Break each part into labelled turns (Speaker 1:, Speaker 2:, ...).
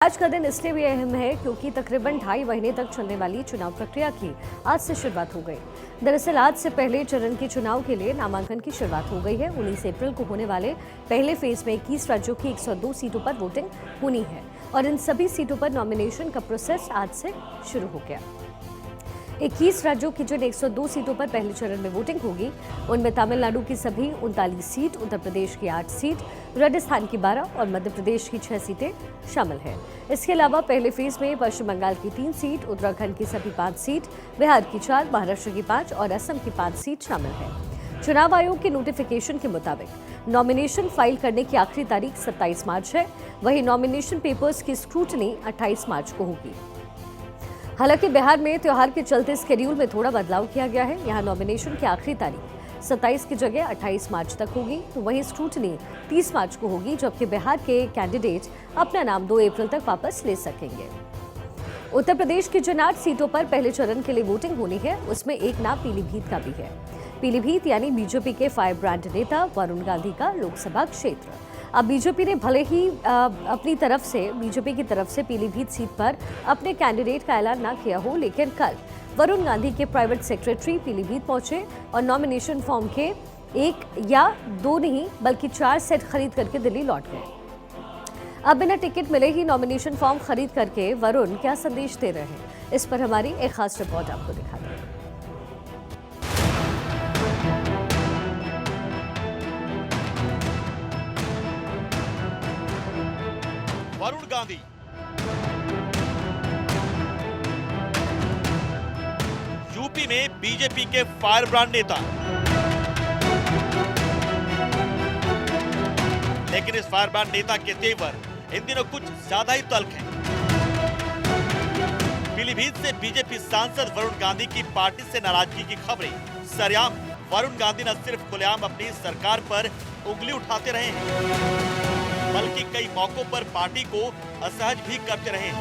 Speaker 1: आज का दिन इसलिए भी अहम है क्योंकि तकरीबन 2.5 महीने तक चलने वाली चुनाव प्रक्रिया की आज से शुरुआत हो गई। दरअसल आज से पहले चरण के चुनाव के लिए नामांकन की शुरुआत हो गई है। 19 अप्रैल को होने वाले पहले फेज में 21 राज्यों की 102 सीटों पर वोटिंग होनी है और इन सभी सीटों पर नॉमिनेशन का प्रोसेस आज से शुरू हो गया। 21 राज्यों की जिन 102 सीटों पर पहले चरण में वोटिंग होगी उनमें तमिलनाडु की सभी 39 सीट, उत्तर प्रदेश की 8 सीट, राजस्थान की 12 और मध्य प्रदेश की 6 सीटें शामिल हैं। इसके अलावा पहले फेज में पश्चिम बंगाल की 3 सीट, उत्तराखंड की सभी 5 सीट, बिहार की 4, महाराष्ट्र की 5 और असम की 5 सीट शामिल हैं। चुनाव आयोग के नोटिफिकेशन के मुताबिक नॉमिनेशन फाइल करने की आखिरी तारीख 27 मार्च है। वहीं नॉमिनेशन पेपर्स की स्क्रूटनी 28 मार्च को होगी। हालांकि बिहार में त्योहार के चलते शेड्यूल में थोड़ा बदलाव किया गया है। यहां नॉमिनेशन की आखिरी तारीख 27 की जगह 28 मार्च तक होगी, तो वहीं स्क्रूटनी 30 मार्च को होगी, जबकि बिहार के कैंडिडेट अपना नाम 2 अप्रैल तक वापस ले सकेंगे। उत्तर प्रदेश की जिन 8 सीटों पर पहले चरण के लिए वोटिंग होनी है उसमें एक नाम पीलीभीत का भी है। पीलीभीत यानी बीजेपी के फायर ब्रांड नेता वरुण गांधी का लोकसभा क्षेत्र। अब बीजेपी ने भले ही बीजेपी की तरफ से पीलीभीत सीट पर अपने कैंडिडेट का ऐलान न किया हो, लेकिन कल वरुण गांधी के प्राइवेट सेक्रेटरी पीलीभीत पहुंचे और नॉमिनेशन फॉर्म के 1 या 2 नहीं बल्कि 4 सेट खरीद करके दिल्ली लौट गए। अब बिना टिकट मिले ही नॉमिनेशन फॉर्म खरीद करके वरुण क्या संदेश दे रहे हैं, इस पर हमारी एक खास रिपोर्ट आपको दिखाते हैं।
Speaker 2: वरुण गांधी यूपी में बीजेपी के फायर ब्रांड नेता, लेकिन इस फायर ब्रांड नेता के तेवर इन दिनों कुछ ज्यादा ही तल्ख हैं। पीलीभीत से बीजेपी सांसद वरुण गांधी की पार्टी से नाराजगी की खबरें सरेआम। वरुण गांधी न सिर्फ खुलेआम अपनी सरकार पर उंगली उठाते रहे हैं बल्कि कई मौकों पर पार्टी को असहज भी करते रहे हैं।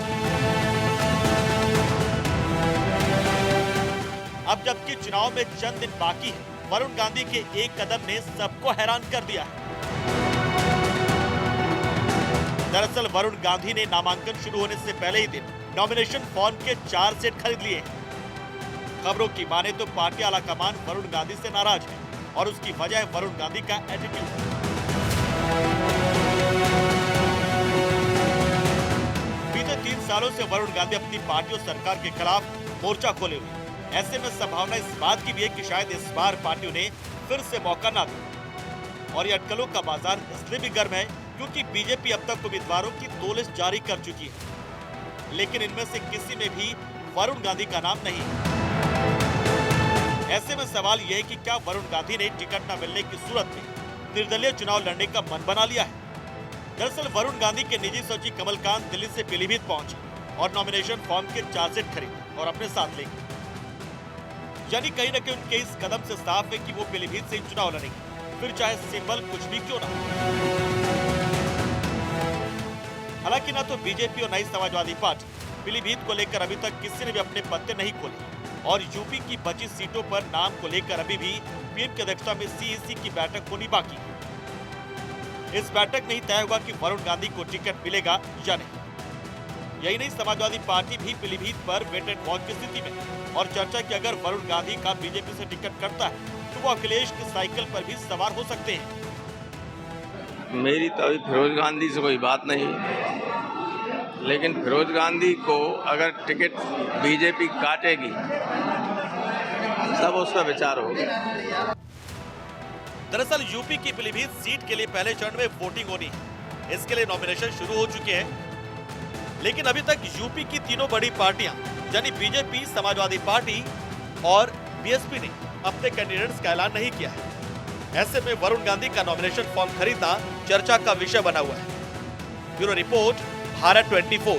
Speaker 2: अब जबकि चुनाव में चंद दिन बाकी है, वरुण गांधी के एक कदम ने सबको हैरान कर दिया है। दरअसल वरुण गांधी ने नामांकन शुरू होने से पहले ही दिन नॉमिनेशन फॉर्म के 4 सेट खरीद लिए हैं। खबरों की माने तो पार्टी आलाकमान वरुण गांधी से नाराज है और उसकी वजह है वरुण गांधी का एटीट्यूड। बीते 3 सालों से वरुण गांधी अपनी पार्टी और सरकार के खिलाफ मोर्चा खोले हुए। ऐसे में संभावना इस बात की भी है कि शायद इस बार पार्टी ने फिर से मौका ना दे। और ये अटकलों का बाजार इसलिए भी गर्म है क्योंकि बीजेपी अब तक उम्मीदवारों की 2 लिस्ट जारी कर चुकी है, लेकिन इनमें से किसी में भी वरुण गांधी का नाम नहीं है। ऐसे में सवाल यह है कि क्या वरुण गांधी ने टिकट न मिलने की सूरत में निर्दलीय चुनाव लड़ने का मन बना लिया है। दरअसल वरुण गांधी के निजी सचिव कमलकांत दिल्ली से पीलीभीत पहुंचे और नॉमिनेशन फॉर्म के 4 सेट खरीदे और अपने साथ ले गए। यानी कहीं न कहीं उनके इस कदम से साफ है कि वो पीलीभीत से ही चुनाव लड़ेंगे, फिर चाहे सिंबल कुछ भी क्यों ना। हालांकि ना तो बीजेपी और नई समाजवादी पार्टी पीलीभीत को लेकर अभी तक किसी ने भी अपने पत्ते नहीं खोले और यूपी की बची सीटों पर नाम को लेकर अभी भी पीएम की अध्यक्षता में सीईसी की बैठक होनी बाकी है। इस बैठक में ही तय होगा कि वरुण गांधी को टिकट मिलेगा या नहीं। यही नहीं, समाजवादी पार्टी भी पीलीभीत पर वेट एंड वॉच की स्थिति में और चर्चा की अगर वरुण गांधी का बीजेपी से टिकट करता है तो वो अखिलेश की साइकिल पर भी सवार हो सकते हैं।
Speaker 3: मेरी तो अभी फिरोज गांधी से कोई बात नहीं, लेकिन फिरोज गांधी को अगर टिकट बीजेपी काटेगी तब उसका विचार होगा।
Speaker 2: दरअसल यूपी की पीलीभीत सीट के लिए पहले चरण में वोटिंग होनी है। इसके लिए नॉमिनेशन शुरू हो चुके हैं, लेकिन अभी तक यूपी की तीनों बड़ी पार्टियां यानी बीजेपी, समाजवादी पार्टी और बीएसपी ने अपने कैंडिडेट्स का ऐलान नहीं किया है। ऐसे में वरुण गांधी का नॉमिनेशन फॉर्म खरीदना चर्चा का विषय बना हुआ है। Bureau report, Bharat 24।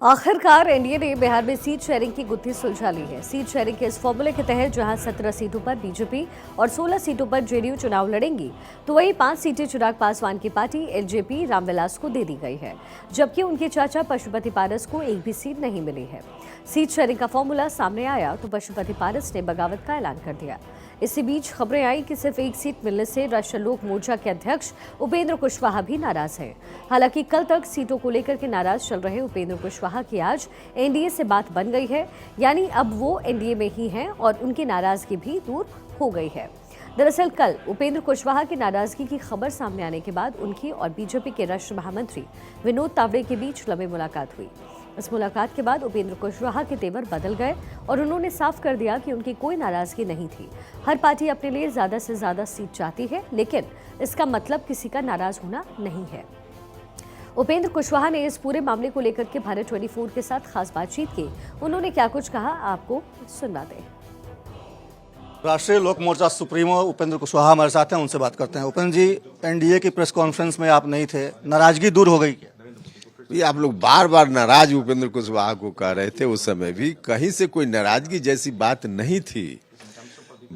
Speaker 1: आखिरकार एनडीए ने बिहार में सीट शेयरिंग की गुत्थी सुलझा ली है। सीट शेयरिंग के इस फॉर्मूले के तहत जहां 17 सीटों पर बीजेपी और 16 सीटों पर जेडीयू चुनाव लड़ेंगी, तो वहीं 5 सीटें चिराग पासवान की पार्टी एलजेपी रामविलास को दे दी गई है, जबकि उनके चाचा पशुपति पारस को एक भी सीट नहीं मिली है। सीट शेयरिंग का फॉर्मूला सामने आया तो पशुपति पारस ने बगावत का ऐलान कर दिया। इसी बीच खबरें आई कि सिर्फ एक सीट मिलने से राष्ट्रीय लोक मोर्चा के अध्यक्ष उपेंद्र कुशवाहा भी नाराज हैं। हालांकि कल तक सीटों को लेकर के नाराज चल रहे उपेंद्र कुशवाहा की आज एनडीए से बात बन गई है, यानी अब वो एनडीए में ही हैं और उनकी नाराजगी भी दूर हो गई है। दरअसल कल उपेंद्र कुशवाहा की नाराजगी की खबर सामने आने के बाद उनकी और बीजेपी के राष्ट्रीय महामंत्री विनोद तावड़े के बीच लंबी मुलाकात हुई। इस मुलाकात के बाद उपेंद्र कुशवाहा के तेवर बदल गए और उन्होंने साफ कर दिया कि उनकी कोई नाराजगी नहीं थी। हर पार्टी अपने लिए ज्यादा से ज्यादा सीट चाहती है, लेकिन इसका मतलब किसी का नाराज होना नहीं है। उपेंद्र कुशवाहा ने इस पूरे मामले को लेकर के भारत 24 के साथ खास बातचीत की। उन्होंने क्या कुछ कहा, आपको सुनवा दें।
Speaker 4: राष्ट्रीय लोक मोर्चा सुप्रीमो उपेंद्र कुशवाहा हमारे साथ हैं, उनसे बात करते हैं। उपेंद्र जी, एनडीए की प्रेस कॉन्फ्रेंस में आप नहीं थे, नाराजगी दूर हो गई क्या?
Speaker 5: ये आप लोग बार बार नाराज उपेंद्र कुशवाहा को कह रहे थे, उस समय भी कहीं से कोई नाराजगी जैसी बात नहीं थी।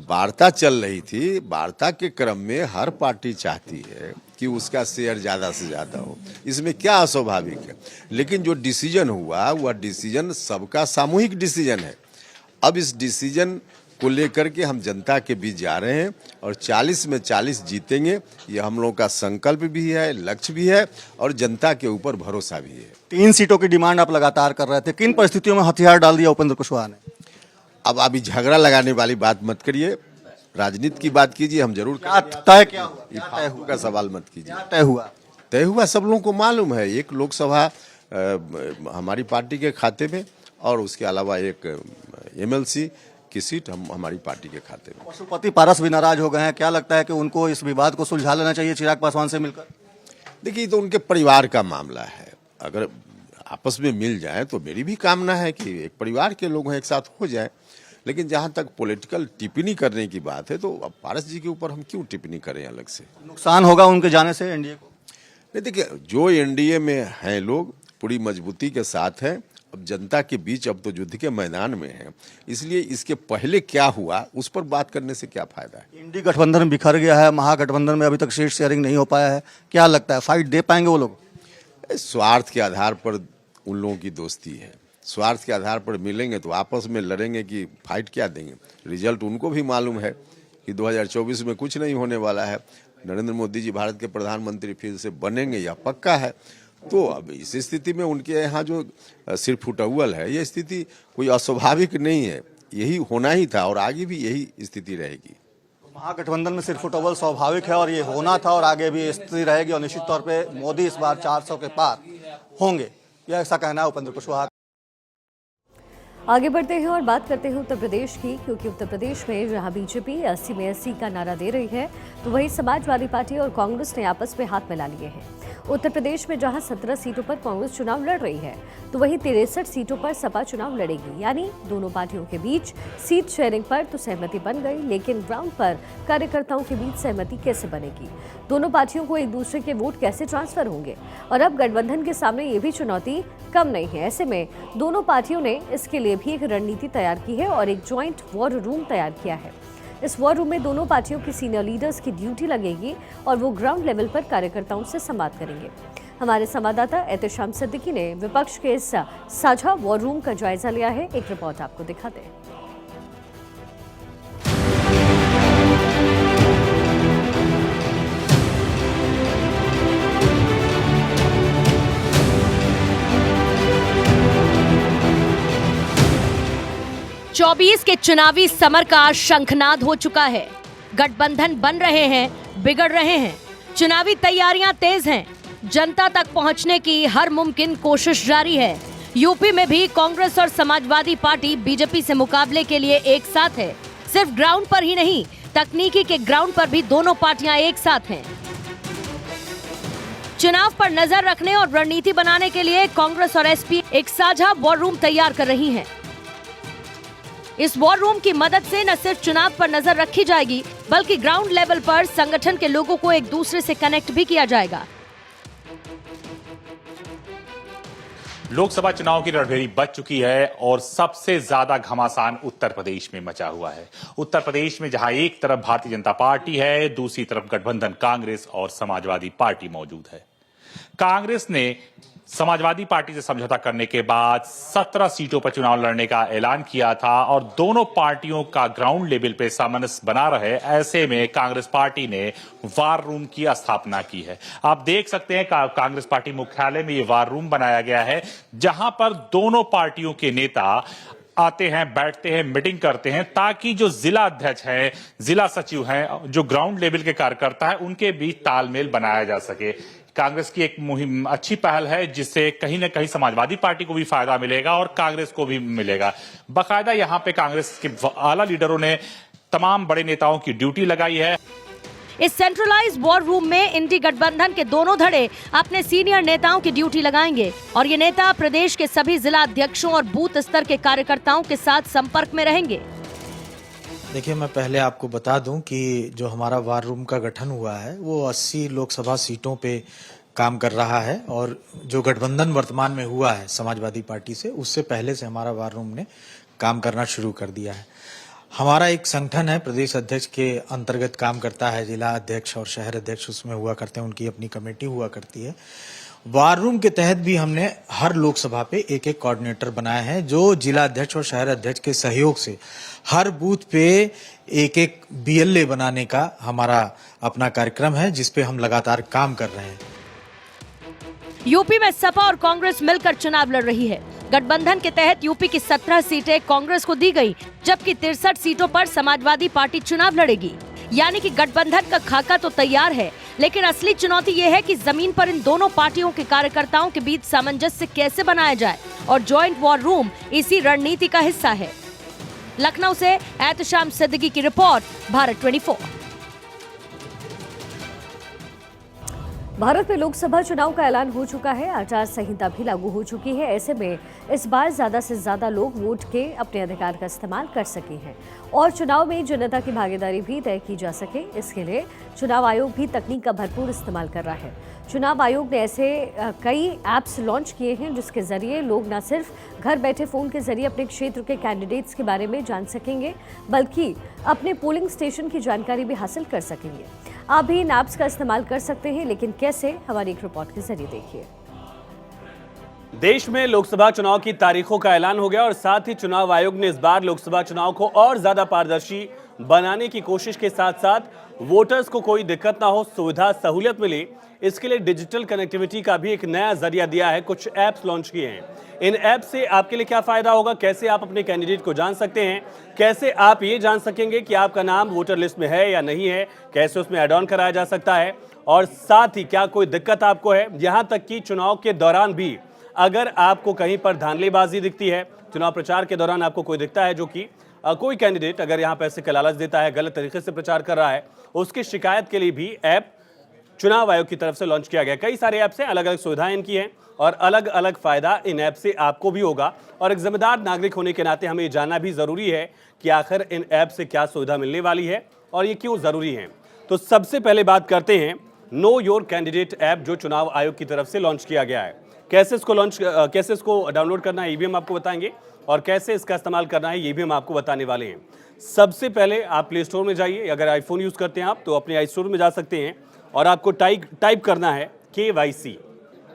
Speaker 5: वार्ता चल रही थी, वार्ता के क्रम में हर पार्टी चाहती है कि उसका शेयर ज्यादा से ज्यादा हो, इसमें क्या अस्वाभाविक है। लेकिन जो डिसीजन हुआ वह डिसीजन सबका सामूहिक डिसीजन है। अब इस डिसीजन को लेकर के हम जनता के बीच जा रहे हैं और 40 में 40 जीतेंगे, ये हम लोगों का संकल्प भी है, लक्ष्य भी है और जनता के ऊपर भरोसा भी है।
Speaker 4: 3 सीटों की डिमांड आप लगातार कर रहे थे, किन परिस्थितियों में हथियार डाल दिया उपेंद्र कुशवाहा ने?
Speaker 5: अब अभी झगड़ा लगाने वाली बात मत करिए, राजनीति की बात कीजिए, हम जरूर
Speaker 4: तय क्या हुआ?
Speaker 5: ये फालतू का सवाल मत कीजिए।
Speaker 4: तय हुआ?
Speaker 5: तय हुआ सब लोगों को मालूम है। एक लोकसभा हमारी पार्टी के खाते में और उसके अलावा एक एमएलसी की सीट हमारी पार्टी के खाते में।
Speaker 4: पशुपति पारस भी नाराज हो गए हैं, क्या लगता है कि उनको इस विवाद को सुलझा लेना चाहिए चिराग पासवान से मिलकर?
Speaker 5: देखिए, तो उनके परिवार का मामला है, अगर आपस में मिल जाए तो मेरी भी कामना है कि एक परिवार के लोग एक साथ हो जाए। लेकिन जहां तक पॉलिटिकल टिप्पणी करने की बात है, तो अब पारस जी के ऊपर हम क्यों टिप्पणी करें अलग से?
Speaker 4: नुकसान होगा उनके जाने से एनडीए को?
Speaker 5: नहीं, देखिए, जो एनडीए में हैं लोग पूरी मजबूती के साथ हैं। अब जनता के बीच अब तो युद्ध के मैदान में है, इसलिए इसके पहले क्या हुआ उस पर बात करने से क्या फायदा है।
Speaker 4: इंडी गठबंधन बिखर गया है, महागठबंधन में अभी तक सीट शेयरिंग नहीं हो पाया है, क्या लगता है फाइट दे पाएंगे वो लोग?
Speaker 5: स्वार्थ के आधार पर उन लोगों की दोस्ती है, स्वार्थ के आधार पर मिलेंगे तो आपस में लड़ेंगे कि फाइट क्या देंगे। रिजल्ट उनको भी मालूम है कि 2024 में कुछ नहीं होने वाला है। नरेंद्र मोदी जी भारत के प्रधानमंत्री फिर से बनेंगे, यह पक्का है। तो अब इस स्थिति में उनके यहाँ जो सिर फुटौल है, ये स्थिति कोई अस्वाभाविक नहीं है, यही होना ही था और आगे भी यही स्थिति रहेगी।
Speaker 4: महागठबंधन में सिर फुटौल स्वाभाविक है और ये होना था और आगे भी स्थिति रहेगी और निश्चित तौर पे मोदी इस बार 400 के पार होंगे, यह ऐसा कहना है उपेंद्र कुशवाहा।
Speaker 1: आगे बढ़ते हैं और बात करते हैं उत्तर प्रदेश की, क्योंकि उत्तर प्रदेश में जहां बीजेपी 80 में 80 का नारा दे रही है, तो वहीं समाजवादी पार्टी और कांग्रेस ने आपस में हाथ मिला लिए हैं। उत्तर प्रदेश में जहां 17 सीटों पर कांग्रेस चुनाव लड़ रही है, तो वहीं 63 सीटों पर सपा चुनाव लड़ेगी। यानी दोनों पार्टियों के बीच सीट शेयरिंग पर तो सहमति बन गई, लेकिन ग्राउंड पर कार्यकर्ताओं के बीच सहमति कैसे बनेगी? दोनों पार्टियों को एक दूसरे के वोट कैसे ट्रांसफर होंगे? और अब गठबंधन के सामने ये भी चुनौती कम नहीं है। ऐसे में दोनों पार्टियों ने इसके लिए भी एक रणनीति तैयार की है और एक ज्वाइंट वॉर रूम तैयार किया है। इस वॉर रूम में दोनों पार्टियों की सीनियर लीडर्स की ड्यूटी लगेगी और वो ग्राउंड लेवल पर कार्यकर्ताओं से संवाद करेंगे। हमारे संवाददाता एहतेशाम सिद्दीकी ने विपक्ष के इस साझा वॉर रूम का जायजा लिया है, एक रिपोर्ट आपको दिखाते हैं।
Speaker 6: 24 के चुनावी समर का शंखनाद हो चुका है। गठबंधन बन रहे हैं, बिगड़ रहे हैं, चुनावी तैयारियां तेज हैं, जनता तक पहुंचने की हर मुमकिन कोशिश जारी है। यूपी में भी कांग्रेस और समाजवादी पार्टी बीजेपी से मुकाबले के लिए एक साथ है। सिर्फ ग्राउंड पर ही नहीं, तकनीकी के ग्राउंड पर भी दोनों पार्टियां एक साथ हैं। चुनाव पर नजर रखने और रणनीति बनाने के लिए कांग्रेस और एसपी एक साझा वॉर रूम तैयार कर रही हैं। इस वॉर रूम की मदद से न सिर्फ चुनाव पर नजर रखी जाएगी, बल्कि ग्राउंड लेवल पर संगठन के लोगों को एक दूसरे से कनेक्ट भी किया जाएगा।
Speaker 7: लोकसभा चुनाव की रणभेरी बच चुकी है और सबसे ज्यादा घमासान उत्तर प्रदेश में मचा हुआ है। उत्तर प्रदेश में जहां एक तरफ भारतीय जनता पार्टी है, दूसरी तरफ गठबंधन कांग्रेस और समाजवादी पार्टी मौजूद है। कांग्रेस ने समाजवादी पार्टी से समझौता करने के बाद 17 सीटों पर चुनाव लड़ने का ऐलान किया था और दोनों पार्टियों का ग्राउंड लेवल पे सामंजस्य बना रहे, ऐसे में कांग्रेस पार्टी ने वार रूम की स्थापना की है। आप देख सकते हैं कांग्रेस पार्टी मुख्यालय में ये वार रूम बनाया गया है, जहां पर दोनों पार्टियों के नेता आते हैं, बैठते हैं, मीटिंग करते हैं, ताकि जो जिला अध्यक्ष हैं, जिला सचिव हैं, जो ग्राउंड लेवल के कार्यकर्ता हैं, उनके बीच तालमेल बनाया जा सके। कांग्रेस की एक मुहिम अच्छी पहल है, जिससे कहीं ना कहीं समाजवादी पार्टी को भी फायदा मिलेगा और कांग्रेस को भी मिलेगा। बाकायदा यहां पे कांग्रेस के आला लीडरों ने तमाम बड़े नेताओं की ड्यूटी लगाई है।
Speaker 6: इस सेंट्रलाइज्ड वॉर रूम में इंडी गठबंधन के दोनों धड़े अपने सीनियर नेताओं की ड्यूटी लगाएंगे और ये नेता प्रदेश के सभी जिला अध्यक्षों और बूथ स्तर के कार्यकर्ताओं के साथ संपर्क में रहेंगे।
Speaker 8: देखिए, मैं पहले आपको बता दूं कि जो हमारा वार रूम का गठन हुआ है वो 80 लोकसभा सीटों पे काम कर रहा है और जो गठबंधन वर्तमान में हुआ है समाजवादी पार्टी से, उससे पहले से हमारा वार रूम ने काम करना शुरू कर दिया है। हमारा एक संगठन है, प्रदेश अध्यक्ष के अंतर्गत काम करता है, जिला अध्यक्ष और शहर अध्यक्ष उसमें हुआ करते हैं, उनकी अपनी कमेटी हुआ करती है। वार रूम के तहत भी हमने हर लोकसभा पे एक एक कोऑर्डिनेटर बनाए हैं, जो जिला अध्यक्ष और शहर अध्यक्ष के सहयोग से हर बूथ पे एक एक BLA बनाने का हमारा अपना कार्यक्रम है, जिस पे हम लगातार काम कर रहे हैं।
Speaker 6: यूपी में सपा और कांग्रेस मिलकर चुनाव लड़ रही है। गठबंधन के तहत यूपी की 17 सीटें कांग्रेस को दी गई, जबकि 63 सीटों पर समाजवादी पार्टी चुनाव लड़ेगी। यानी कि गठबंधन का खाका तो तैयार है, लेकिन असली चुनौती ये है कि जमीन पर इन दोनों पार्टियों के कार्यकर्ताओं के बीच सामंजस्य कैसे बनाया जाए, और जॉइंट वॉर रूम इसी रणनीति का हिस्सा है। लखनऊ से एहतशाम सिद्दीकी की रिपोर्ट, भारत 24।
Speaker 1: भारत में लोकसभा चुनाव का ऐलान हो चुका है, आचार संहिता भी लागू हो चुकी है। ऐसे में इस बार ज्यादा से ज्यादा लोग वोट के अपने अधिकार का इस्तेमाल कर सके हैं और चुनाव में जनता की भागीदारी भी तय की जा सके। इसके लिए चुनाव आयोग भी तकनीक का भरपूर इस्तेमाल कर रहा है। चुनाव आयोग ने ऐसे कई ऐप्स लॉन्च किए हैं, जिसके जरिए लोग न सिर्फ घर बैठे फोन के जरिए अपने क्षेत्र के कैंडिडेट्स के बारे में जान सकेंगे, बल्कि अपने पोलिंग स्टेशन की जानकारी भी हासिल कर सकेंगे। आप भी इन ऐप्स का इस्तेमाल कर सकते हैं, लेकिन कैसे, हमारी एक रिपोर्ट के जरिए देखिए।
Speaker 9: देश में लोकसभा चुनाव की तारीखों का ऐलान हो गया और साथ ही चुनाव आयोग ने इस बार लोकसभा चुनाव को और ज्यादा पारदर्शी बनाने की कोशिश के साथ साथ वोटर्स को कोई दिक्कत ना हो, सुविधा सहूलियत मिले, इसके लिए डिजिटल कनेक्टिविटी का भी एक नया जरिया दिया है। कुछ ऐप्स लॉन्च किए हैं। इन ऐप से आपके लिए क्या फायदा होगा, कैसे आप अपने कैंडिडेट को जान सकते हैं, कैसे आप ये जान सकेंगे कि आपका नाम वोटर लिस्ट में है या नहीं है, कैसे उसमें ऐड ऑन कराया जा सकता है, और साथ ही क्या कोई दिक्कत आपको है, यहाँ तक कि चुनाव के दौरान भी अगर आपको कहीं पर धांधलीबाजी दिखती है, चुनाव प्रचार के दौरान आपको कोई दिखता है जो कि कोई कैंडिडेट अगर यहाँ पैसे का लालच देता है, गलत तरीके से प्रचार कर रहा है, उसकी शिकायत के लिए भी ऐप चुनाव आयोग की तरफ से लॉन्च किया गया। कई सारे ऐप्स हैं, अलग अलग सुविधाएं इनकी हैं और अलग अलग फायदा इन ऐप से आपको भी होगा। और एक जिम्मेदार नागरिक होने के नाते हमें ये जानना भी जरूरी है कि आखिर इन ऐप से क्या सुविधा मिलने वाली है और ये क्यों जरूरी है। तो सबसे पहले बात करते हैं नो योर कैंडिडेट ऐप, जो चुनाव आयोग की तरफ से लॉन्च किया गया है। कैसे इसको डाउनलोड करना है ये भी हम आपको बताएंगे और कैसे इसका इस्तेमाल करना है ये भी हम आपको बताने वाले हैं। सबसे पहले आप प्ले स्टोर में जाइए, अगर आईफोन यूज करते हैं आप तो अपने आई स्टोर में जा सकते हैं और आपको टाइप करना है KYC।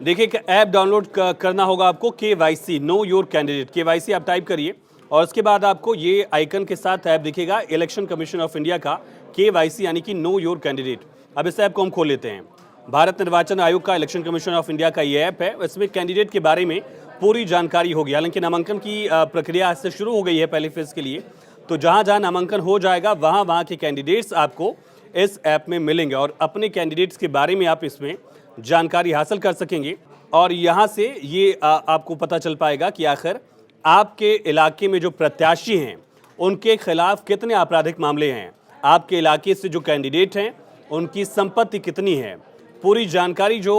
Speaker 9: देखिए, ऐप डाउनलोड करना होगा आपको KYC, know your candidate. KYC आप टाइप करिए और उसके बाद आपको ये आइकन के साथ ऐप दिखेगा, इलेक्शन कमीशन ऑफ इंडिया का KYC यानी कि नो योर कैंडिडेट। अब इस ऐप को हम खोल लेते हैं। भारत निर्वाचन आयोग का इलेक्शन कमीशन ऑफ इंडिया का ये ऐप है। इसमें कैंडिडेट के बारे में पूरी जानकारी होगी। हालांकि नामांकन की प्रक्रिया आज से शुरू हो गई है पहले फेज के लिए, तो जहां जहां नामांकन हो जाएगा वहां के कैंडिडेट्स आपको इस ऐप में मिलेंगे और अपने कैंडिडेट्स के बारे में आप इसमें जानकारी हासिल कर सकेंगे। और यहाँ से ये आपको पता चल पाएगा कि आखिर आपके इलाके में जो प्रत्याशी हैं उनके खिलाफ कितने आपराधिक मामले हैं, आपके इलाके से जो कैंडिडेट हैं उनकी संपत्ति कितनी है। पूरी जानकारी जो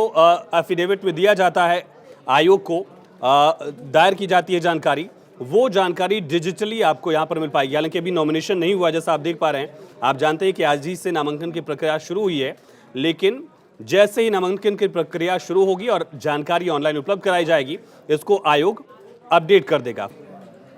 Speaker 9: एफिडेविट में दिया जाता है आयोग को, दायर की जाती है जानकारी, वो जानकारी डिजिटली आपको यहाँ पर मिल पाएगी। हालांकि अभी नॉमिनेशन नहीं हुआ, जैसा आप देख पा रहे हैं। आप जानते हैं कि आज ही से नामांकन की प्रक्रिया शुरू हुई है, लेकिन जैसे ही नामांकन की प्रक्रिया शुरू होगी और जानकारी ऑनलाइन उपलब्ध कराई जाएगी, इसको आयोग अपडेट कर देगा।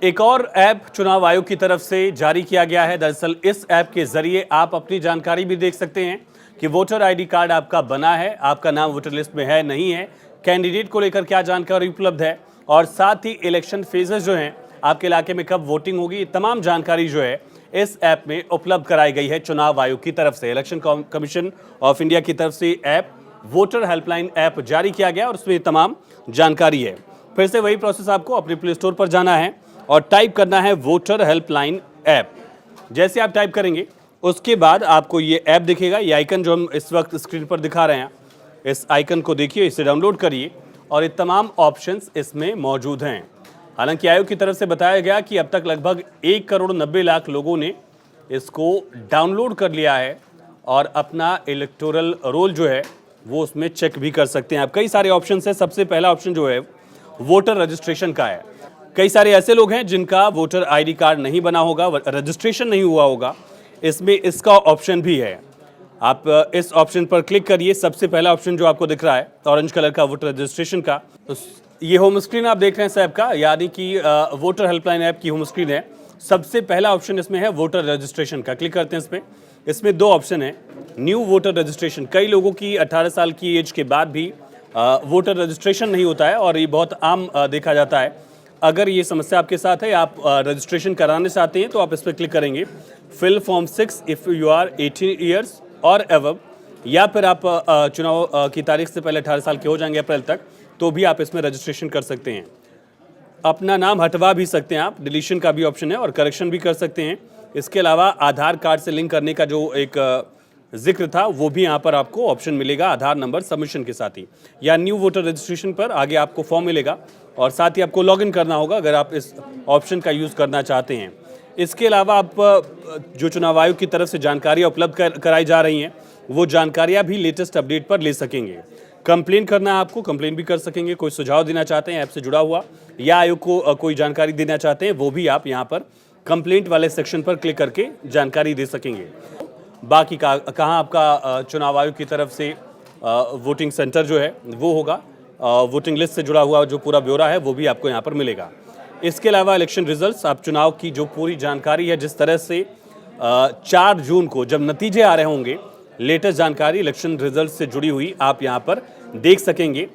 Speaker 9: एक और ऐप चुनाव आयोग की तरफ से जारी किया गया है। दरअसल इस ऐप के जरिए आप अपनी जानकारी भी देख सकते हैं कि वोटर आईडी कार्ड आपका बना है, आपका नाम वोटर लिस्ट में है नहीं है, कैंडिडेट को लेकर क्या जानकारी उपलब्ध है, और साथ ही इलेक्शन फेजेस जो हैं, आपके इलाके में कब वोटिंग होगी, ये तमाम जानकारी जो है इस ऐप में उपलब्ध कराई गई है चुनाव आयोग की तरफ से। इलेक्शन कमीशन ऑफ इंडिया की तरफ से ऐप वोटर हेल्पलाइन ऐप जारी किया गया और उसमें तमाम जानकारी है। फिर से वही प्रोसेस, आपको अपने प्ले स्टोर पर जाना है और टाइप करना है वोटर हेल्पलाइन ऐप। जैसे आप टाइप करेंगे उसके बाद आपको ये ऐप दिखेगा, ये आइकन जो हम इस वक्त स्क्रीन पर दिखा रहे हैं, इस आइकन को देखिए, इसे डाउनलोड करिए और ये तमाम ऑप्शंस इसमें मौजूद हैं। हालांकि आयोग की तरफ से बताया गया कि अब तक लगभग 1,90,00,000 लोगों ने इसको डाउनलोड कर लिया है और अपना इलेक्टोरल रोल जो है वो उसमें चेक भी कर सकते हैं आप। कई सारे ऑप्शन है। सबसे पहला ऑप्शन जो है वोटर रजिस्ट्रेशन का है। कई सारे ऐसे लोग हैं जिनका वोटर आईडी कार्ड नहीं बना होगा, रजिस्ट्रेशन नहीं हुआ होगा, इसमें इसका ऑप्शन भी है। आप इस ऑप्शन पर क्लिक करिए। सबसे पहला ऑप्शन जो आपको दिख रहा है ऑरेंज कलर का, वोटर रजिस्ट्रेशन का, तो ये होम स्क्रीन आप देख रहे हैं इस ऐप का, यानी कि वोटर हेल्पलाइन ऐप की होम स्क्रीन है। सबसे पहला ऑप्शन इसमें है वोटर रजिस्ट्रेशन का, क्लिक करते हैं इस पर। इसमें दो ऑप्शन है, न्यू वोटर रजिस्ट्रेशन। कई लोगों की 18 साल की एज के बाद भी वोटर रजिस्ट्रेशन नहीं होता है और ये बहुत आम देखा जाता है। अगर ये समस्या आपके साथ है, आप रजिस्ट्रेशन कराने चाहते हैं, तो आप इस पर क्लिक करेंगे, fill form 6 if you are 18 years और एबव, या फिर आप चुनाव की तारीख से पहले 18 साल के हो जाएंगे अप्रैल तक, तो भी आप इसमें रजिस्ट्रेशन कर सकते हैं। अपना नाम हटवा भी सकते हैं आप, डिलीशन का भी ऑप्शन है और करेक्शन भी कर सकते हैं। इसके अलावा आधार कार्ड से लिंक करने का जो एक जिक्र था वो भी यहाँ पर आपको ऑप्शन मिलेगा, आधार नंबर सबमिशन के साथ ही, या न्यू वोटर रजिस्ट्रेशन पर आगे आपको फॉर्म मिलेगा और साथ ही आपको लॉगिन करना होगा अगर आप इस ऑप्शन का यूज़ करना चाहते हैं। इसके अलावा आप जो चुनाव आयोग की तरफ से जानकारियाँ उपलब्ध कराई जा रही हैं वो जानकारियाँ भी लेटेस्ट अपडेट पर ले सकेंगे। कंप्लेन करना है आपको, कंप्लेन भी कर सकेंगे। कोई सुझाव देना चाहते हैं ऐप से जुड़ा हुआ, या आयोग को कोई जानकारी देना चाहते हैं, वो भी आप यहाँ पर कंप्लेंट वाले सेक्शन पर क्लिक करके जानकारी दे सकेंगे। बाकी कहाँ आपका चुनाव आयोग की तरफ से वोटिंग सेंटर जो है वो होगा, वोटिंग लिस्ट से जुड़ा हुआ जो पूरा ब्यौरा है वो भी आपको यहाँ पर मिलेगा। इसके अलावा इलेक्शन रिजल्ट्स, आप चुनाव की जो पूरी जानकारी है, जिस तरह से 4 जून को जब नतीजे आ रहे होंगे, लेटेस्ट जानकारी इलेक्शन रिजल्ट से जुड़ी हुई आप यहाँ पर देख सकेंगे।